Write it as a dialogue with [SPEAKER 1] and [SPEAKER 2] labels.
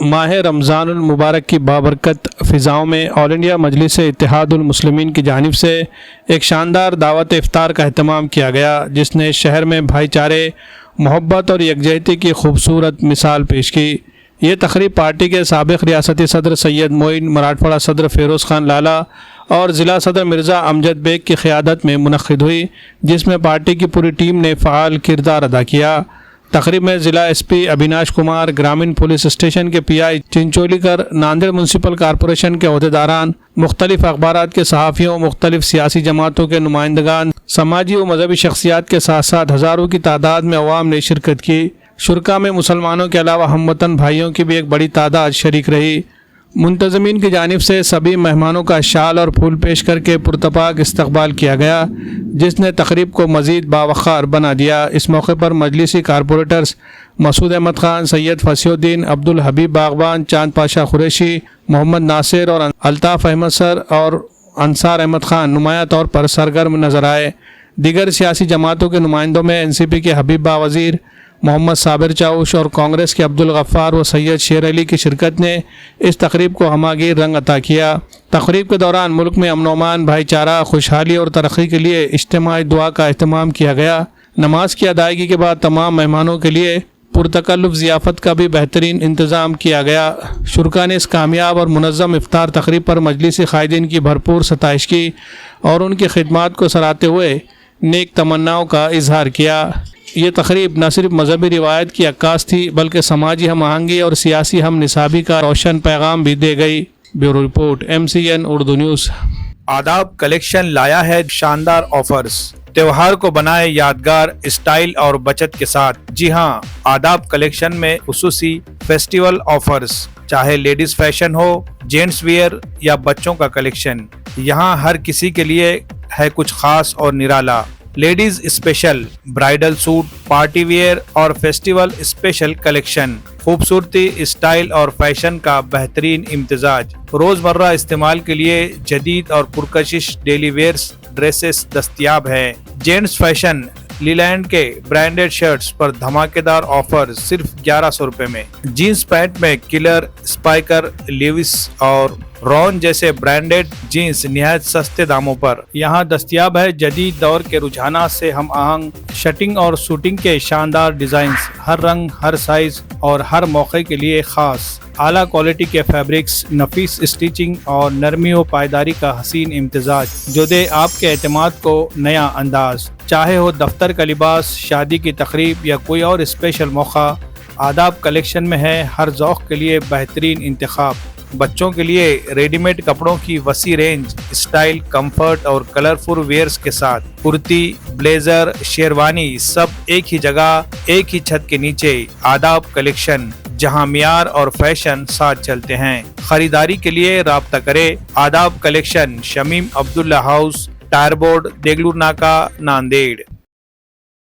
[SPEAKER 1] ماہ رمضان المبارک کی بابرکت فضاؤں میں آل انڈیا مجلس اتحاد المسلمین کی جانب سے ایک شاندار دعوت افطار کا اہتمام کیا گیا، جس نے شہر میں بھائی چارے، محبت اور یکجہتی کی خوبصورت مثال پیش کی۔ یہ تقریب پارٹی کے سابق ریاستی صدر سید معین، مراٹھواڑہ صدر فیروز خان لالہ اور ضلع صدر مرزا امجد بیگ کی قیادت میں منعقد ہوئی، جس میں پارٹی کی پوری ٹیم نے فعال کردار ادا کیا۔ تقریب میں ضلع ایس پی ابھیناش کمار، گرامین پولیس اسٹیشن کے پی آئی چنچولیکر، ناندیڑ میونسپل کارپوریشن کے عہدیداران، مختلف اخبارات کے صحافیوں، مختلف سیاسی جماعتوں کے نمائندگان، سماجی و مذہبی شخصیات کے ساتھ ساتھ ہزاروں کی تعداد میں عوام نے شرکت کی۔ شرکا میں مسلمانوں کے علاوہ ہم وطن بھائیوں کی بھی ایک بڑی تعداد شریک رہی۔ منتظمین کی جانب سے سبھی مہمانوں کا شال اور پھول پیش کر کے پرتپاک استقبال کیا گیا، جس نے تقریب کو مزید باوقار بنا دیا۔ اس موقع پر مجلسی کارپوریٹرز مسعود احمد خان، سید فصیح الدین، عبدالحبیب باغبان، چاند پاشا قریشی، محمد ناصر اور الطاف احمد سر اور انصار احمد خان نمایاں طور پر سرگرم نظر آئے۔ دیگر سیاسی جماعتوں کے نمائندوں میں این سی پی کے حبیب با وزیر، محمد صابر چاوش اور کانگریس کے عبدالغفار و سید شیر علی کی شرکت نے اس تقریب کو ہماگیر رنگ عطا کیا۔ تقریب کے دوران ملک میں امن و امان، بھائی چارہ، خوشحالی اور ترقی کے لیے اجتماعی دعا کا اہتمام کیا گیا۔ نماز کی ادائیگی کے بعد تمام مہمانوں کے لیے پرتکلف ضیافت کا بھی بہترین انتظام کیا گیا۔ شرکا نے اس کامیاب اور منظم افطار تقریب پر مجلسی قائدین کی بھرپور ستائش کی اور ان کی خدمات کو سراہتے ہوئے نیک تمناؤں کا اظہار کیا۔ یہ تقریب نہ صرف مذہبی روایت کی عکاس تھی بلکہ سماجی ہم آہنگی اور سیاسی ہم نصابی کا روشن پیغام بھی دے گئی۔ Bureau report, MCN Urdu news.
[SPEAKER 2] آداب کلیکشن لایا ہے شاندار آفرز، تہوار کو بنائے یادگار اسٹائل اور بچت کے ساتھ۔ جی ہاں، آداب کلیکشن میں خصوصی فیسٹیول آفرز، چاہے ladies fashion who, gents where یا بچوں کا کلیکشن، یہاں ہر کسی کے لیے ہے کچھ خاص اور نرالا۔ Ladies special, bridal suit, party wear اور فیسٹیول اسپیشل کلیکشن، خوبصورتی، اسٹائل اور فیشن کا بہترین امتزاج۔ روزمرہ استعمال کے لیے جدید اور پرکشش ڈیلی ویئرز ڈریسز دستیاب ہیں۔ جینٹس فیشن، لیلینڈ کے برانڈڈ شرٹس پر دھماکے دار آفر صرف 1100 روپے میں۔ جینس پینٹ میں کلر، اسپائکر، لیوس اور رون جیسے برانڈڈ جینس نہایت سستے داموں پر یہاں دستیاب ہے۔ جدید دور کے رجحانات سے ہم آہنگ شرٹنگ اور سوٹنگ کے شاندار ڈیزائنز، ہر رنگ، ہر سائز اور ہر موقع کے لیے خاص۔ اعلیٰ کوالٹی کے فیبرکس، نفیس اسٹیچنگ اور نرمی و پائیداری کا حسین امتزاج جو دے آپ کے اعتماد کو نیا انداز۔ چاہے ہو دفتر کا لباس، شادی کی تقریب یا کوئی اور اسپیشل موقع، آداب کلیکشن میں ہے ہر ذوق کے لیے بہترین انتخاب۔ بچوں کے لیے ریڈی میڈ کپڑوں کی وسیع رینج، اسٹائل، کمفرٹ اور کلرفل ویئرز کے ساتھ۔ کرتی، بلیزر، شیروانی، سب ایک ہی جگہ، ایک ہی چھت کے نیچے۔ آداب کلیکشن، جہاں معیار اور فیشن ساتھ چلتے ہیں۔ خریداری کے لیے رابطہ کرے۔ آداب کلیکشن، شمیم عبداللہ ہاؤس، ٹائر بورڈ، دیگلور ناکا، ناندیڑ۔